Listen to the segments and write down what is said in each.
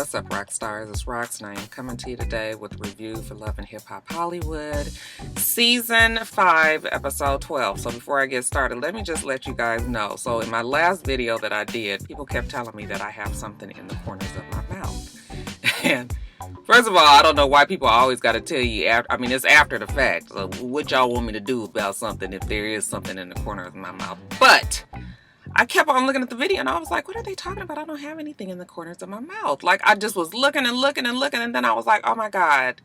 What's up, Roxstars? It's Rox, and I am coming to you today with a review for Love and Hip Hop Hollywood, Season 5, Episode 12. So before I get started, let me just let you guys know. So in my last video that I did, people kept telling me that I have something in the corners of my mouth. And first of all, I don't know why people always got to tell you, it's after the fact. So what y'all want me to do about something if there is something in the corner of my mouth? But I kept on looking at the video and I was like, what are they talking about? I don't have anything in the corners of my mouth. Like, I just was looking and looking and looking, and then I was like, oh my God,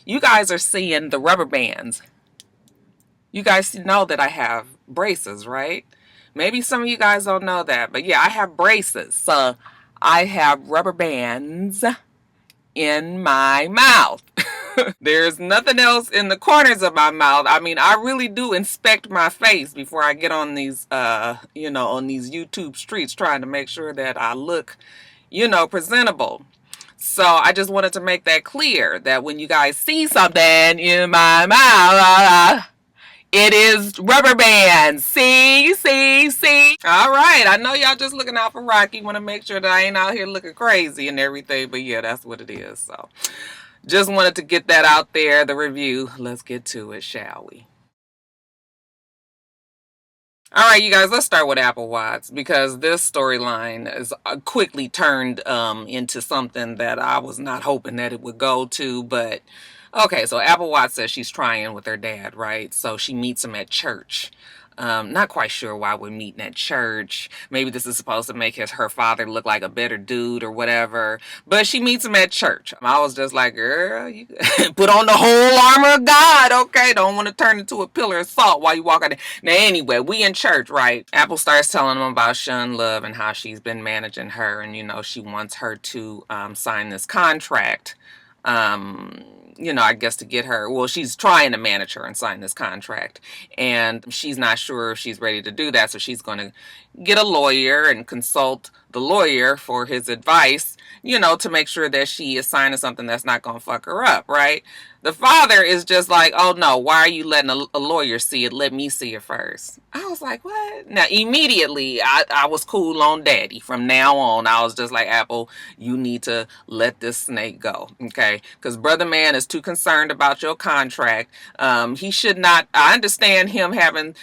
you guys are seeing the rubber bands. You guys know that I have braces, right? Maybe some of you guys don't know that, but yeah, I have braces. So I have rubber bands in my mouth. There's nothing else in the corners of my mouth. I mean, I really do inspect my face before I get on these, on these YouTube streets trying to make sure that I look, presentable. So I just wanted to make that clear that when you guys see something in my mouth, it is rubber bands. See? All right. I know y'all just looking out for Rocky. Want to make sure that I ain't out here looking crazy and everything. But yeah, that's what it is. So just wanted to get that out there, the review. Let's get to it, shall we? All right, you guys, let's start with Apple Watts, because this storyline is quickly turned into something that I was not hoping that it would go to. But okay, so Apple Watts says she's trying with her dad, right? So she meets him at church. Not quite sure why we're meeting at church. Maybe this is supposed to make her father look like a better dude or whatever. But she meets him at church. I was just like, girl, you put on the whole armor of God, okay? Don't want to turn into a pillar of salt while you walk out there. Now, anyway, we in church, right? Apple starts telling him about Shun Love and how she's been managing her. And, she wants her to sign this contract. I guess to get her, well, she's trying to manage her and sign this contract, and she's not sure if she's ready to do that. So she's going to get a lawyer and consult the lawyer for his advice, to make sure that she is signing something that's not going to fuck her up, right? The father is just like, oh no, why are you letting a lawyer see it? Let me see it first. I was like, what? Now, immediately, I was cool on daddy. From now on, I was just like, Apple, you need to let this snake go, okay? Because brother man is too concerned about your contract. He should not, I understand him having,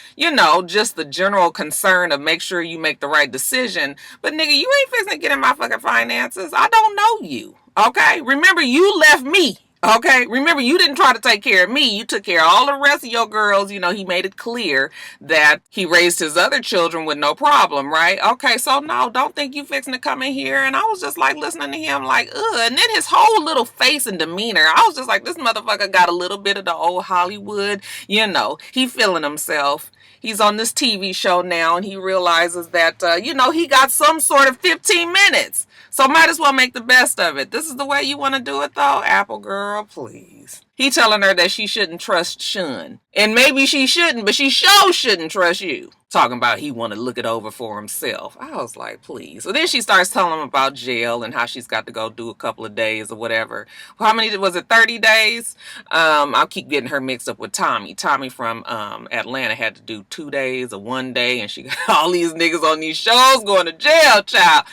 just the general concern of make sure you make the right decision. But nigga, you ain't fixing to get in my fucking finances. I don't know you, okay? Remember, you left me. Okay, remember, you didn't try to take care of me. You took care of all the rest of your girls. He made it clear that he raised his other children with no problem, right? Okay, so no, don't think you fixing to come in here. And I was just like listening to him like, ugh. And then his whole little face and demeanor, I was just like, this motherfucker got a little bit of the old Hollywood, he feeling himself. He's on this TV show now, and he realizes that, he got some sort of 15 minutes. So might as well make the best of it. This is the way you want to do it, though? Apple girl, please. He telling her that she shouldn't trust Shun. And maybe she shouldn't, but she sure shouldn't trust you. Talking about he want to look it over for himself. I was like, please. So then she starts telling him about jail and how she's got to go do a couple of days or whatever. How many, was it 30 days? I'll keep getting her mixed up with Tommy. Tommy from Atlanta had to do 2 days or 1 day, and she got all these niggas on these shows going to jail, child.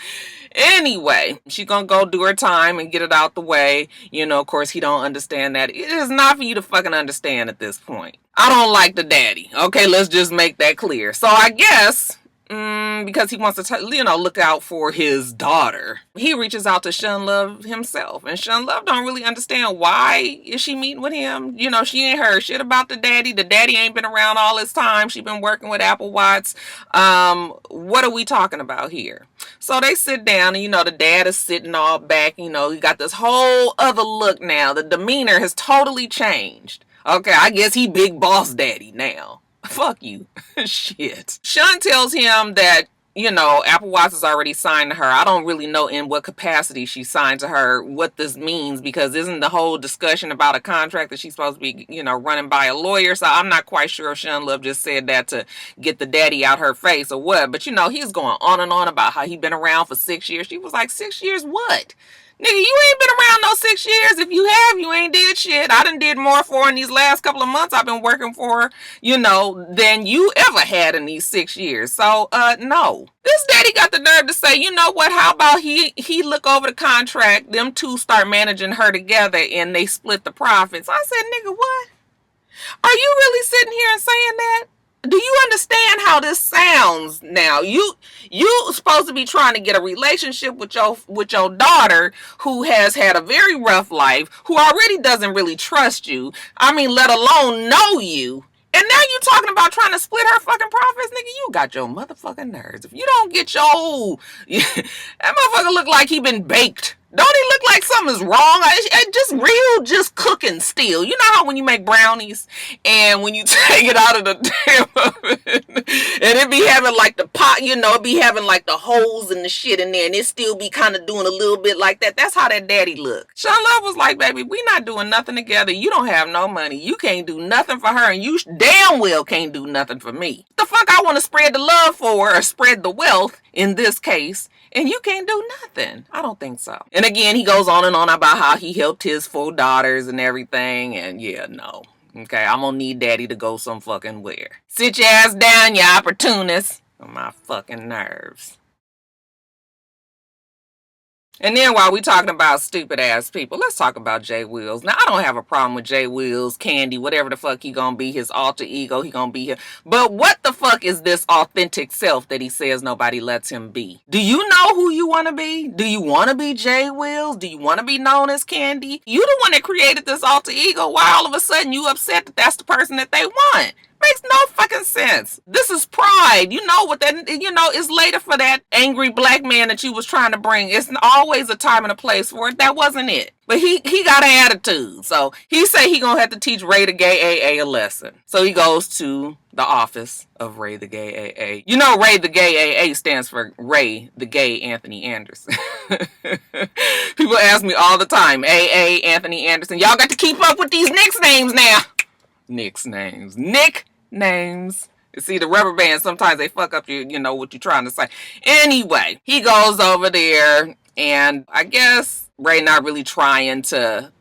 Anyway, she gonna go do her time and get it out the way. Of course, he don't understand that. It is not for you to fucking understand at this point. I don't like the daddy. Okay, let's just make that clear. So I guess, because he wants to, look out for his daughter, he reaches out to Shun Love himself. And Shun Love don't really understand why is she meeting with him. She ain't heard shit about the daddy. The daddy ain't been around all this time. She been working with Apple Watts. What are we talking about here? So they sit down and, the dad is sitting all back. He got this whole other look now. The demeanor has totally changed. Okay, I guess he big boss daddy now. Fuck you. Shit. Shun tells him that, Apple Watts has already signed to her. I don't really know in what capacity she signed to her, what this means, because isn't the whole discussion about a contract that she's supposed to be, running by a lawyer? So I'm not quite sure if Shun Love just said that to get the daddy out her face or what. But, he's going on and on about how he been around for 6 years. She was like, 6 years what? Nigga, you ain't been around no 6 years. If you have, you ain't did shit. I done did more for in these last couple of months I've been working for, than you ever had in these 6 years. So, no. This daddy got the nerve to say, you know what, how about he look over the contract, them two start managing her together, and they split the profits. I said, nigga, what? Are you really sitting here and saying that? Do you understand how this sounds now? You supposed to be trying to get a relationship with your daughter, who has had a very rough life, who already doesn't really trust you. I mean, let alone know you. And now you talking about trying to split her fucking profits? Nigga, you got your motherfucking nerves. If you don't get your... that motherfucker look like he been baked. Don't he look like something's wrong? Just cooking still. You know how when you make brownies and when you take it out of the damn oven and it be having like the pot, it be having like the holes and the shit in there and it still be kind of doing a little bit like that. That's how that daddy look. Sean Love was like, baby, we not doing nothing together. You don't have no money. You can't do nothing for her and you damn well can't do nothing for me. The fuck I want to spread the love for or spread the wealth in this case. And you can't do nothing. I don't think so. And again, he goes on and on about how he helped his 4 daughters and everything. And yeah, no. Okay, I'm gonna need daddy to go some fucking where. Sit your ass down, you opportunist. On my fucking nerves. And then while we talking about stupid ass people, let's talk about Jay Wills. Now, I don't have a problem with Jay Wills, Candy, whatever the fuck he gonna be, his alter ego, he gonna be here. But what the fuck is this authentic self that he says nobody lets him be? Do you know who you want to be? Do you want to be Jay Wills? Do you want to be known as Candy? You the one that created this alter ego. Why all of a sudden you upset that that's the person that they want? Makes no fucking sense. This is pride. You know what that, it's later for that angry black man that you was trying to bring. It's always a time and a place for it. That wasn't it. But he got an attitude. So he say he gonna have to teach Ray the Gay AA a lesson. So he goes to the office of Ray the Gay AA. You know Ray the Gay AA stands for Ray the Gay Anthony Anderson. People ask me all the time, AA Anthony Anderson. Y'all got to keep up with these Nick's names now. Nick's names. Nick names. See, the rubber band, sometimes they fuck up what you're trying to say. Anyway, he goes over there, and I guess Ray not really trying to,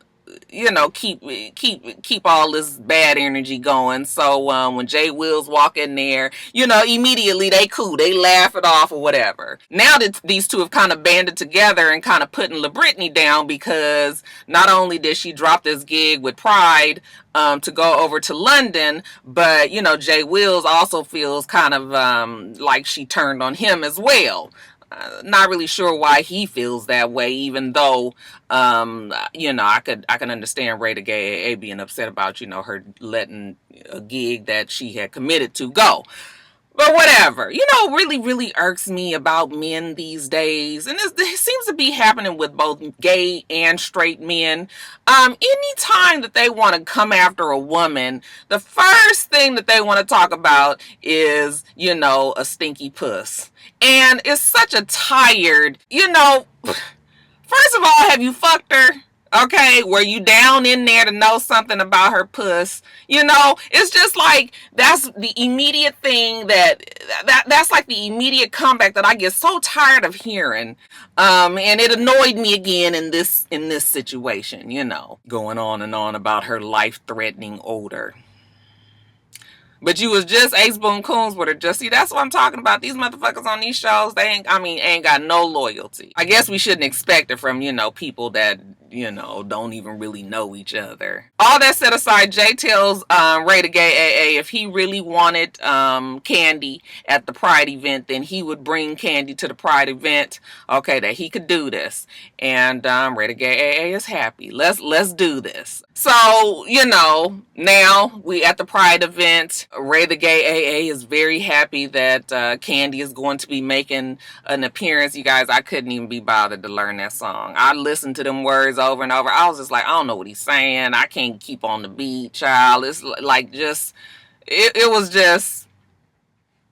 keep all this bad energy going. So when Jay Wills walk in there, immediately they cool. They laugh it off or whatever. Now that these two have kind of banded together and kind of putting LaBrittany down, because not only did she drop this gig with Pride to go over to London, but Jay Wills also feels kind of like she turned on him as well. Not really sure why he feels that way, even though I can understand Ray the Gay AA being upset about her letting a gig that she had committed to go. But whatever. Really, really irks me about men these days, and it seems to be happening with both gay and straight men. Anytime that they want to come after a woman, the first thing that they want to talk about is, a stinky puss. And it's such a tired, first of all, have you fucked her? Okay, were you down in there to know something about her puss? It's just like, that's the immediate thing that's like the immediate comeback that I get so tired of hearing. And it annoyed me again in this situation, going on and on about her life-threatening odor. But you was just Ace Boon Coons with her. See, that's what I'm talking about. These motherfuckers on these shows, they ain't got no loyalty. I guess we shouldn't expect it from, people that, don't even really know each other. All that set aside, Jay tells Ray the Gay AA if he really wanted Candy at the Pride event, then he would bring Candy to the Pride event. Okay, that he could do this. And Ray the Gay AA is happy. Let's do this. So, now we at the Pride event. Ray the Gay AA is very happy that Candy is going to be making an appearance. You guys, I couldn't even be bothered to learn that song. I listened to them words over and over. I was just like, I don't know what he's saying. I can't keep on the beat, child. It's like it was just...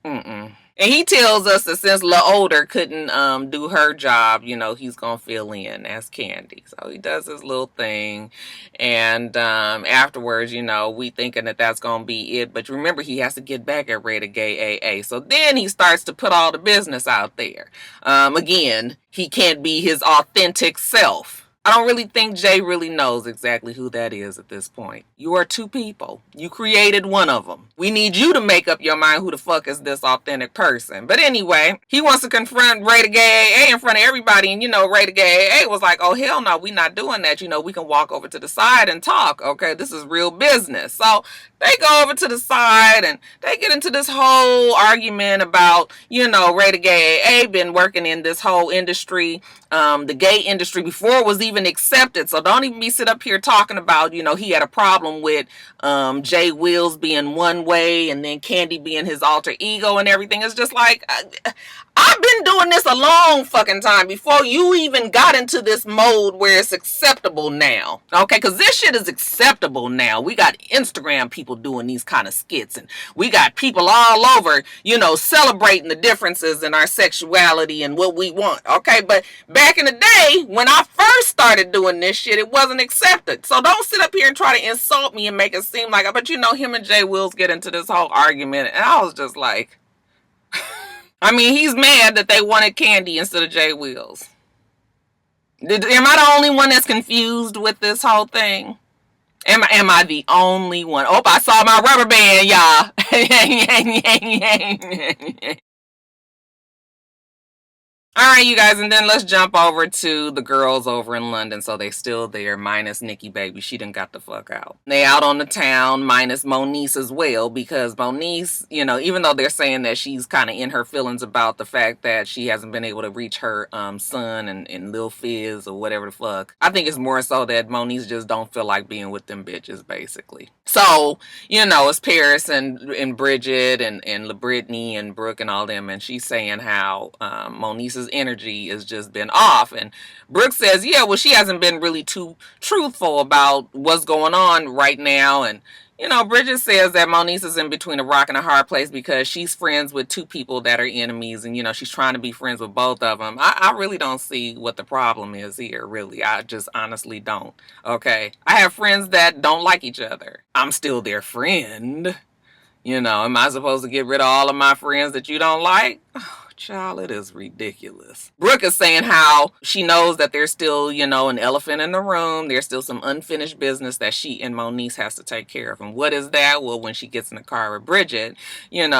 And And he tells us that since La Older couldn't do her job, he's gonna fill in as Candy. So he does his little thing, and afterwards, we thinking that that's gonna be it. But remember, he has to get back at Ray the Gay AA. So then he starts to put all the business out there. Again, he can't be his authentic self. I don't really think Jay really knows exactly who that is at this point. You are two people. You created one of them. We need you to make up your mind who the fuck is this authentic person. But anyway, he wants to confront Ray the Gay AA in front of everybody. And, Ray the Gay AA was like, oh, hell no, we not doing that. We can walk over to the side and talk. Okay, this is real business. So they go over to the side and they get into this whole argument about, Ray the Gay AA been working in this whole industry, the gay industry before it was even accepted. So don't even be sit up here talking about, he had a problem with Jay Wills being one way and then Candy being his alter ego and everything. It's just like, I've been doing this a long fucking time before you even got into this mode where it's acceptable now. Okay, because this shit is acceptable now. We got Instagram people doing these kind of skits, and we got people all over, celebrating the differences in our sexuality and what we want. Okay, but back in the day, when I first started doing this shit, it wasn't accepted. So don't sit up here and try to insult me and make it seem like, but him and Jay Wills get into this whole argument, and I was just like, I mean, he's mad that they wanted Candy instead of Jay Wills. Am I the only one that's confused with this whole thing? Am I the only one? Oh, I saw my rubber band, y'all. Alright, you guys, and then let's jump over to the girls over in London. So they still there, minus Nikki Baby. She done got the fuck out. They out on the town, minus Moniece as well, because Moniece, even though they're saying that she's kind of in her feelings about the fact that she hasn't been able to reach her son and Lil Fizz or whatever the fuck, I think it's more so that Moniece just don't feel like being with them bitches, basically. So, it's Paris and Bridget and LaBrittany and Brooke and all them, and she's saying how Moniece's energy has just been off, and Brooke says, yeah, well, she hasn't been really too truthful about what's going on right now, and Bridget says that Moniece is in between a rock and a hard place because she's friends with two people that are enemies, and she's trying to be friends with both of them. I really don't see what the problem is here, really. I just honestly don't. Okay, I have friends that don't like each other. I'm still their friend. Am I supposed to get rid of all of my friends that you don't like? Child, it is ridiculous. Brooke is saying how she knows that there's still, an elephant in the room. There's still some unfinished business that she and Moniece has to take care of. And what is that? Well, when she gets in the car with Bridget,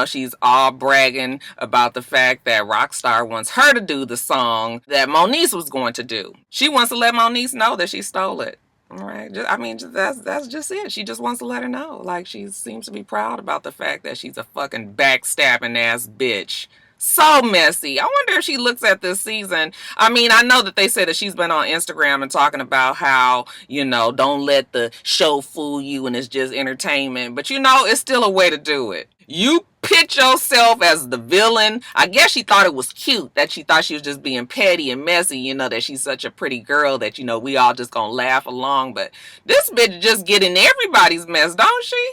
she's all bragging about the fact that Rockstar wants her to do the song that Moniece was going to do. She wants to let Moniece know that she stole it. All right. That's just it. She just wants to let her know. Like, she seems to be proud about the fact that she's a fucking backstabbing ass bitch. So messy. I wonder if she looks at this season. I mean, I know that they say that she's been on Instagram and talking about how, don't let the show fool you and it's just entertainment. But it's still a way to do it. You pitch yourself as the villain. I guess she thought it was cute, that she thought she was just being petty and messy, that she's such a pretty girl that, we all just gonna laugh along. But this bitch just get in everybody's mess, don't she?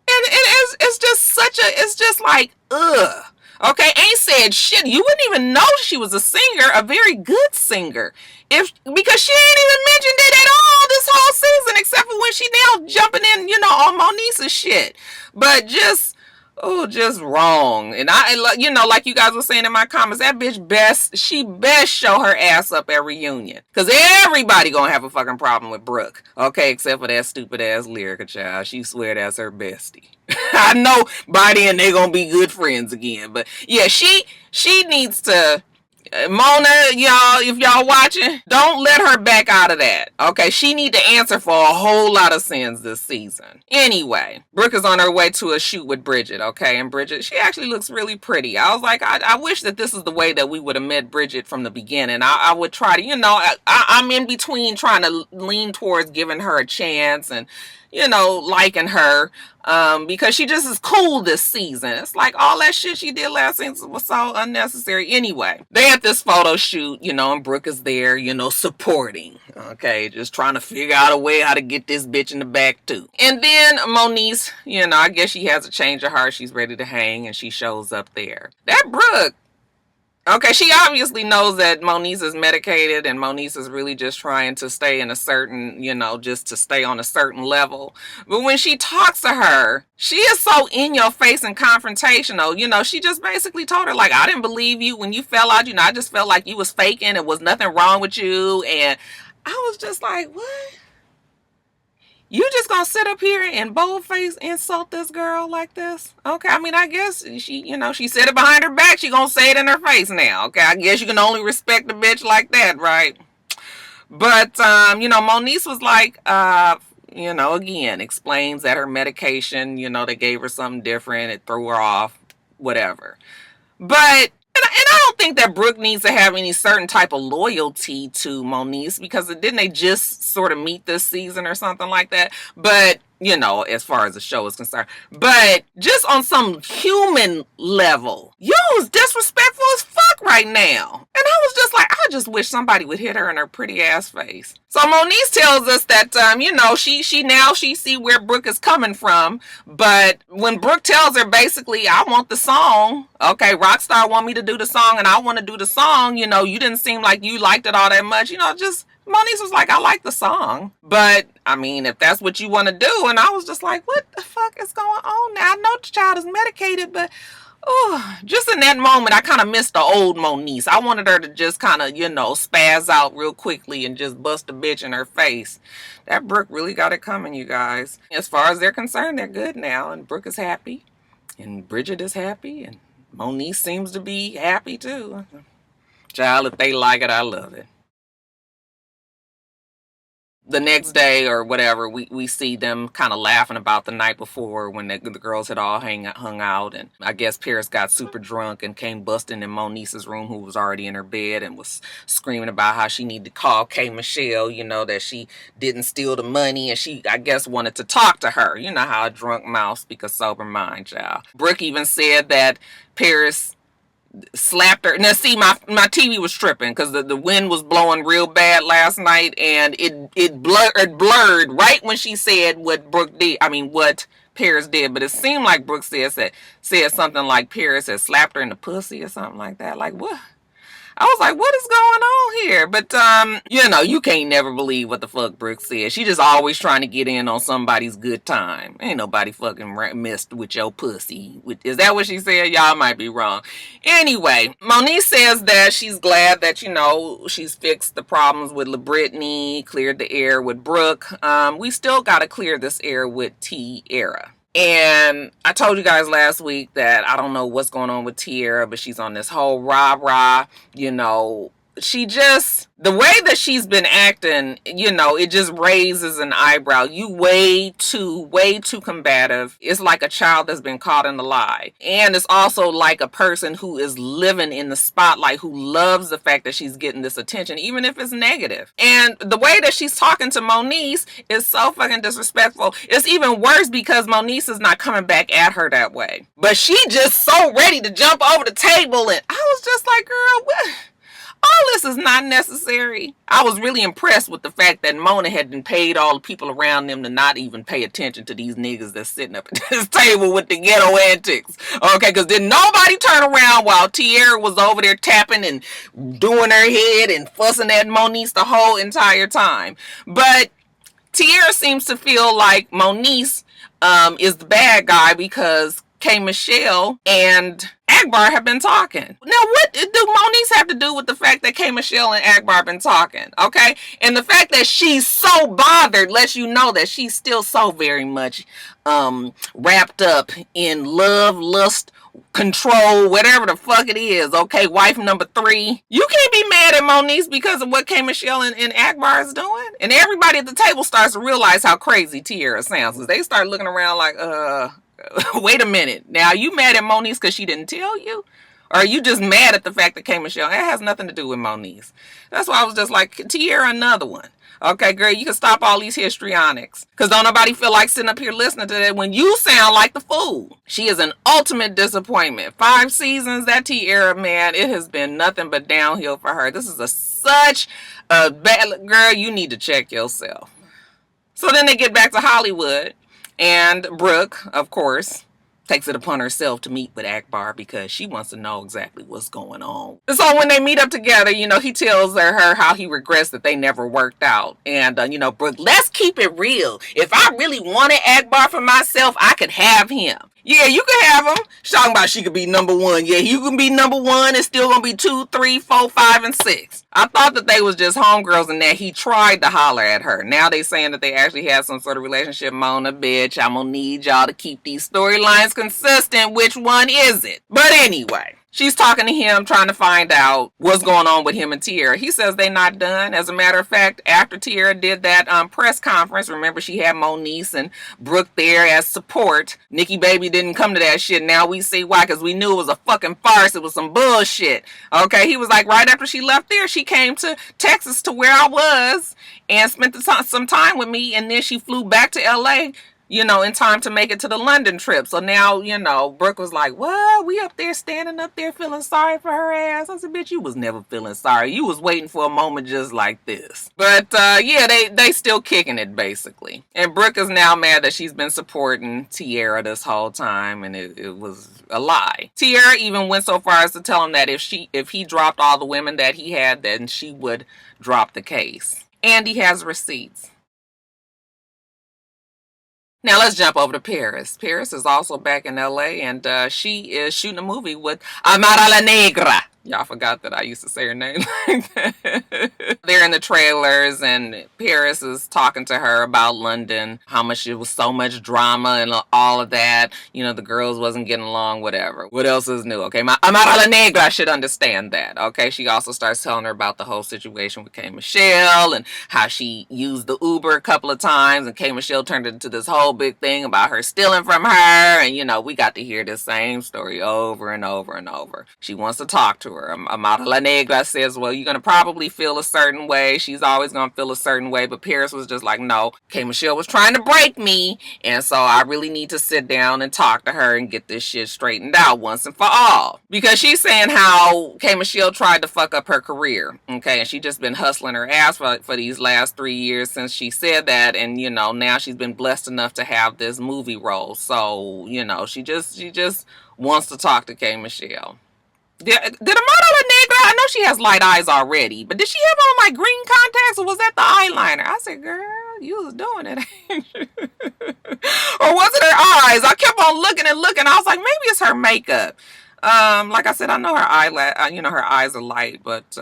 And it's just like, ugh. Okay, ain't said shit. You wouldn't even know she was a singer, a very good singer, because she ain't even mentioned it at all this whole season, except for when she now jumping in, on Moniece's shit. But just wrong. And like you guys were saying in my comments, that bitch best show her ass up at reunion, because everybody gonna have a fucking problem with Brooke. Okay, except for that stupid ass Lyrica child. She swear that's her bestie. I know by then they gonna be good friends again, but yeah, she needs to. Mona, y'all, if y'all watching, don't let her back out of that. Okay, she need to answer for a whole lot of sins this season. Anyway, Brooke is on her way to a shoot with Bridget, okay? And Bridget, she actually looks really pretty. I was like, I wish that this is the way that we would have met Bridget from the beginning. I would try to, I'm in between trying to lean towards giving her a chance and, liking her. because she just is cool this season. It's like all that shit she did last season was so unnecessary. Anyway, they had this photo shoot, you know, and Brooke is there, you know, supporting. Okay, just trying to figure out a way how to get this bitch in the back too. And then Moniece, you know, I guess she has a change of heart. She's ready to hang, and she shows up there. That Brooke. Okay, she obviously knows that Moniece is medicated, and Moniece is really just trying to stay in a certain, you know, just to stay on a certain level. But when she talks to her, she is so in your face and confrontational. You know, she just basically told her, like, I didn't believe you when you fell out. You know, I just felt like you was faking. It was nothing wrong with you. And I was just like, what? You just gonna sit up here and boldface insult this girl like this? Okay, I mean, I guess she, you know, she said it behind her back. She gonna say it in her face now. Okay, I guess you can only respect a bitch like that, right? But, you know, Moniece was like, you know, again, explains that her medication, you know, they gave her something different. It threw her off, whatever. But and I don't think that Brooke needs to have any certain type of loyalty to Moniece, because didn't they just sort of meet this season or something like that? But, you know, as far as the show is concerned. But just on some human level, you was disrespectful as fuck right now. And I was just like, I just wish somebody would hit her in her pretty ass face. So Moniece tells us that, you know, she see where Brooke is coming from. But when Brooke tells her, basically, I want the song. Okay, Rockstar want me to do the song, and I want to do the song. You know, you didn't seem like you liked it all that much. You know, just Moniece was like, I like the song. But, I mean, if that's what you want to do. And I was just like, what the fuck is going on now? I know the child is medicated, but just in that moment, I kind of missed the old Moniece. I wanted her to just kind of, you know, spaz out real quickly and just bust a bitch in her face. That Brooke really got it coming, you guys. As far as they're concerned, they're good now. And Brooke is happy. And Bridget is happy. And Moniece seems to be happy, too. Child, if they like it, I love it. The next day or whatever, we see them kind of laughing about the night before when the girls had all hung out. And I guess Paris got super drunk and came busting in Moniece's room, who was already in her bed, and was screaming about how she needed to call K. Michelle, you know, that she didn't steal the money. And she, I guess, wanted to talk to her. You know how a drunk mouth speaks a sober mind, child. Brooke even said that Paris slapped her. Now, see, my TV was tripping because the wind was blowing real bad last night, and it blurred right when she said what Brooke did. I mean, what Paris did. But it seemed like Brooke said something like Paris had slapped her in the pussy or something like that. Like, what? I was like, what is going on here? But, you know, you can't never believe what the fuck Brooke said. She just always trying to get in on somebody's good time. Ain't nobody fucking messed with your pussy. Is that what she said? Y'all might be wrong. Anyway, Moniece says that she's glad that, you know, she's fixed the problems with LaBrittany, cleared the air with Brooke. We still got to clear this air with Tearirra. And I told you guys last week that I don't know what's going on with Tiara, but she's on this whole rah-rah, you know. She just, the way that she's been acting, you know, it just raises an eyebrow. You way too combative. It's like a child that's been caught in a lie. And it's also like a person who is living in the spotlight, who loves the fact that she's getting this attention, even if it's negative. And the way that she's talking to Moniece is so fucking disrespectful. It's even worse because Moniece is not coming back at her that way. But she just so ready to jump over the table, and I was just like, girl, what? All this is not necessary. I was really impressed with the fact that Mona had been paid all the people around them to not even pay attention to these niggas that's sitting up at this table with the ghetto antics. Okay, because then nobody turned around while Tiara was over there tapping and doing her head and fussing at Moniece the whole entire time. But Tiara seems to feel like Moniece is the bad guy because K. Michelle and Akbar have been talking. Now, what do Moniece have to do with the fact that K. Michelle and Akbar have been talking? Okay? And the fact that she's so bothered lets you know that she's still so very much wrapped up in love, lust, control, whatever the fuck it is. Okay, wife number 3. You can't be mad at Moniece because of what K. Michelle and Akbar is doing. And everybody at the table starts to realize how crazy Tiara sounds, because they start looking around like, wait a minute. Now, are you mad at Moniece because she didn't tell you? Or are you just mad at the fact that K. Michelle? It has nothing to do with Moniece. That's why I was just like, Tiara, another one. Okay, girl, you can stop all these histrionics. Because don't nobody feel like sitting up here listening to that when you sound like the fool. She is an ultimate disappointment. 5 seasons, that Tiara, man, it has been nothing but downhill for her. This is such a bad... Girl, you need to check yourself. So then they get back to Hollywood. And Brooke, of course, takes it upon herself to meet with Akbar because she wants to know exactly what's going on. So when they meet up together, he tells her how he regrets that they never worked out. And, Brooke, let's keep it real. If I really wanted Akbar for myself, I could have him. Yeah, you can have him. She's talking about she could be number 1. Yeah, you can be number 1. It's still going to be 2, 3, 4, 5, and 6. I thought that they was just homegirls and that he tried to holler at her. Now they saying that they actually had some sort of relationship. Mona, bitch, I'm going to need y'all to keep these storylines consistent. Which one is it? But anyway, she's talking to him, trying to find out what's going on with him and Tiara. He says they're not done. As a matter of fact, after Tiara did that press conference, remember she had Moniece and Brooke there as support. Nikki Baby didn't come to that shit. Now we see why, because we knew it was a fucking farce. It was some bullshit. Okay, he was like, right after she left there, she came to Texas to where I was and spent some time with me, and then she flew back to LA, in time to make it to the London trip. So now, Brooke was like, what? We up there standing up there feeling sorry for her ass? I said, bitch, you was never feeling sorry. You was waiting for a moment just like this. But, yeah, they still kicking it, basically. And Brooke is now mad that she's been supporting Tiara this whole time, and it was a lie. Tiara even went so far as to tell him that if he dropped all the women that he had, then she would drop the case. And he has receipts. Now let's jump over to Paris. Paris is also back in LA, and she is shooting a movie with Amara La Negra. Y'all forgot that I used to say her name like that. They're in the trailers, and Paris is talking to her about London, how much it was so much drama and all of that. The girls wasn't getting along, whatever. What else is new? Okay, Amara La Negra should understand that. Okay, she also starts telling her about the whole situation with K. Michelle and how she used the Uber a couple of times, and K. Michelle turned it into this whole big thing about her stealing from her, and we got to hear the same story over and over and over. She wants to talk to her. Amara La Negra says, well, you're going to probably feel a certain way. She's always going to feel a certain way. But Paris was just like, no, K. Michelle was trying to break me. And so I really need to sit down and talk to her and get this shit straightened out once and for all. Because she's saying how K. Michelle tried to fuck up her career. Okay, and she just been hustling her ass for these last 3 years since she said that. And, now she's been blessed enough to have this movie role. So, she just wants to talk to K. Michelle. Did Amara La Negra, I know she has light eyes already, but did she have on like green contacts, or was that the eyeliner? I said, girl, you was doing it. Or was it her eyes? I kept on looking and looking. I was like, maybe it's her makeup. Like I said, I know her her eyes are light, but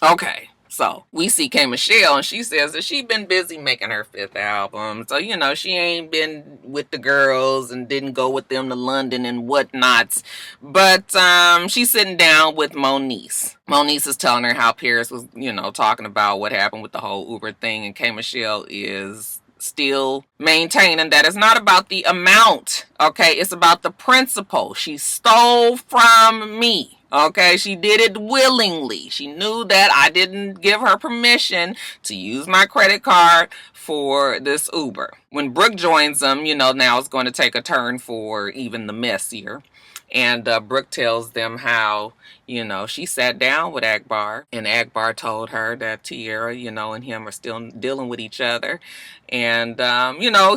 okay. So we see K. Michelle, and she says that she been busy making her 5th album. So, she ain't been with the girls and didn't go with them to London and whatnots. But she's sitting down with Moniece. Moniece is telling her how Paris was, talking about what happened with the whole Uber thing. And K. Michelle is still maintaining that it's not about the amount. Okay, it's about the principle. She stole from me. Okay, she did it willingly. She knew that I didn't give her permission to use my credit card for this Uber. When Brooke joins them, now it's going to take a turn for even the messier. And Brooke tells them how, she sat down with Akbar, and Akbar told her that Tiara, and him are still dealing with each other. And,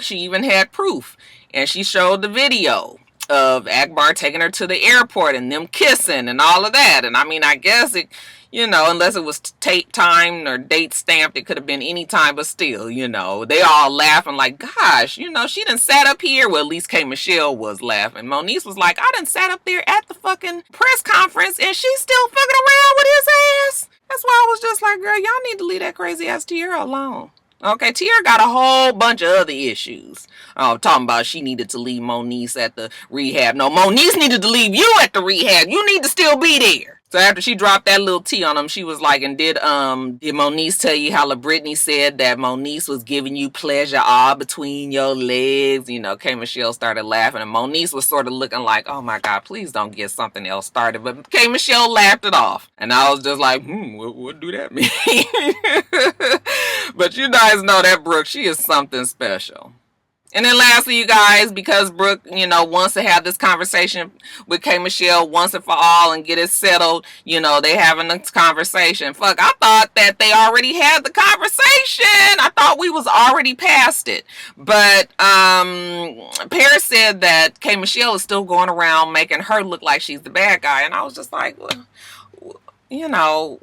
she even had proof. And she showed the video of Akbar taking her to the airport and them kissing and all of that. And I mean, I guess it, unless it was timed or date stamped, it could have been any time, but still, they all laughing like, gosh, she done sat up here. Well, at least K. Michelle was laughing. Moniece was like, I done sat up there at the fucking press conference and she's still fucking around with his ass. That's why I was just like, girl, y'all need to leave that crazy ass Tiara alone. Okay, Tiara got a whole bunch of other issues. Talking about she needed to leave Moniece at the rehab. No, Moniece needed to leave you at the rehab. You need to still be there. So after she dropped that little tea on him, she was like, and did Moniece tell you how LaBrittany said that Moniece was giving you pleasure all between your legs? You know, K. Michelle started laughing, and Moniece was sort of looking like, oh my God, please don't get something else started. But K. Michelle laughed it off. And I was just like, what do that mean? But you guys know that Brooke, she is something special. And then lastly, you guys, because Brooke, you know, wants to have this conversation with K. Michelle once and for all and get it settled, you know, they having this conversation. Fuck, I thought that they already had the conversation. I thought we was already past it. But Paris said that K. Michelle is still going around making her look like she's the bad guy. And I was just like, well, you know,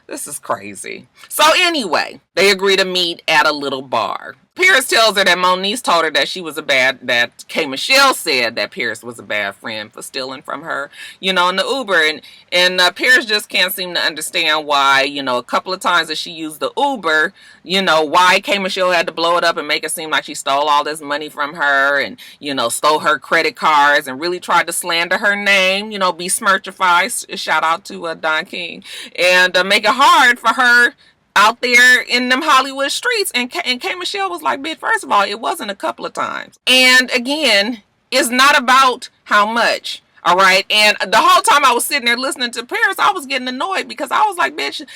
this is crazy. So anyway, they agree to meet at a little bar. Paris tells her that Moniece told her that that K. Michelle said that Paris was a bad friend for stealing from her, you know, in the Uber. And Paris just can't seem to understand why, you know, a couple of times that she used the Uber, you know, why K. Michelle had to blow it up and make it seem like she stole all this money from her and, you know, stole her credit cards and really tried to slander her name, you know, besmirchified. Shout out to Don King. And make it hard for her out there in them Hollywood streets. And K. Michelle was like, bitch, first of all, it wasn't a couple of times. And again, it's not about how much. All right. And the whole time I was sitting there listening to Paris, I was getting annoyed because I was like, bitch,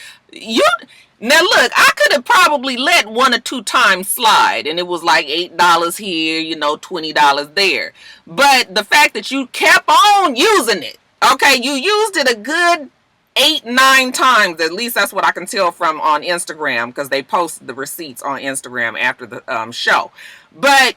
now look, I could have probably let 1 or 2 times slide and it was like $8 here, you know, $20 there. But the fact that you kept on using it, okay, you used it a good 8-9 times, at least that's what I can tell from on Instagram, because they post the receipts on Instagram after the show. But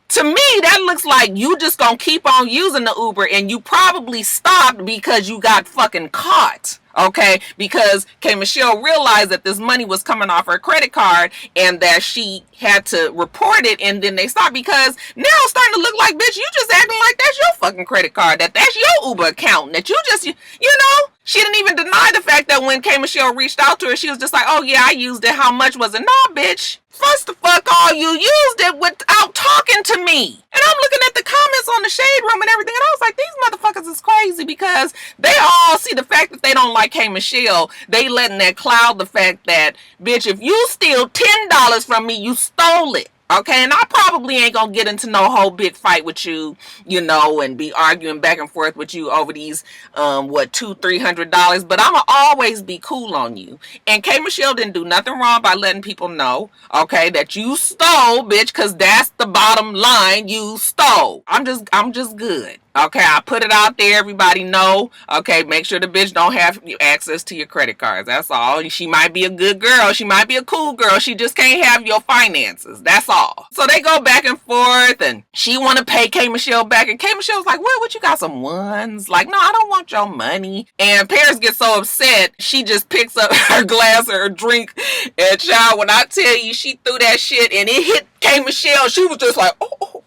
to me, that looks like you just gonna keep on using the Uber, and you probably stopped because you got fucking caught. Okay, because K. Michelle realized that this money was coming off her credit card and that she had to report it, and then they stopped because now it's starting to look like, bitch, you just acting like that's your fucking credit card, that's your Uber account, that you just, you know, she didn't even deny the fact that when K. Michelle reached out to her, she was just like, oh yeah, I used it. How much was it? No, bitch. First the fuck all, you used it without talking to me. And I'm looking at the comments on the Shade Room and everything, and I was like, these motherfuckers is crazy because they all see the fact that they don't like K. Michelle. They letting that cloud the fact that, bitch, if you steal $10 from me, you stole it. Okay, and I probably ain't gonna get into no whole big fight with you, you know, and be arguing back and forth with you over these, $200-300, but I'ma always be cool on you. And K. Michelle didn't do nothing wrong by letting people know, okay, that you stole, bitch, cause that's the bottom line, you stole. I'm just good. Okay, I put it out there. Everybody know. Okay, make sure the bitch don't have access to your credit cards. That's all. She might be a good girl. She might be a cool girl. She just can't have your finances. That's all. So they go back and forth, and she want to pay K. Michelle back, and K. Michelle's like, what you got some ones? Like, no, I don't want your money. And Paris gets so upset, she just picks up her glass or her drink, and child, when I tell you, she threw that shit, and it hit K. Michelle, she was just like, oh.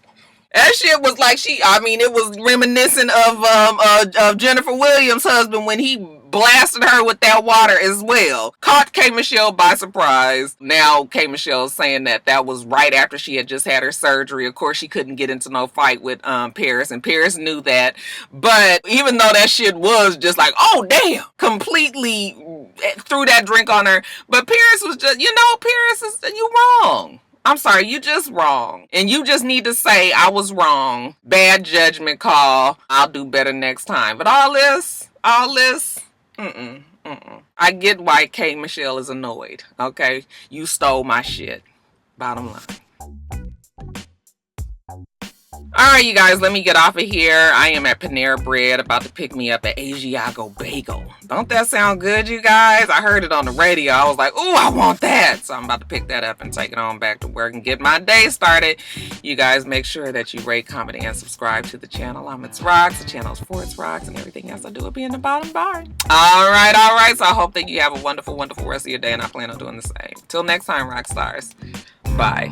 That shit was like it was reminiscent of Jennifer Williams' husband when he blasted her with that water as well. Caught K. Michelle by surprise. Now K. Michelle's saying that was right after she had just had her surgery. Of course, she couldn't get into no fight with Paris, and Paris knew that. But even though that shit was just like, oh damn, completely threw that drink on her. But Paris was just, Paris, you wrong. I'm sorry, you just wrong. And you just need to say, I was wrong. Bad judgment call. I'll do better next time. But all this, I get why K. Michelle is annoyed. Okay? You stole my shit. Bottom line. Alright, you guys, let me get off of here. I am at Panera Bread, about to pick me up an Asiago bagel. Don't that sound good, you guys? I heard it on the radio. I was like, ooh, I want that. So I'm about to pick that up and take it on back to work and get my day started. You guys make sure that you rate, comment, and subscribe to the channel. I'm itsrox. The channel's for itsrox, and everything else I do will be in the bottom bar. Alright. So I hope that you have a wonderful, wonderful rest of your day, and I plan on doing the same. Till next time, Roxstars. Bye.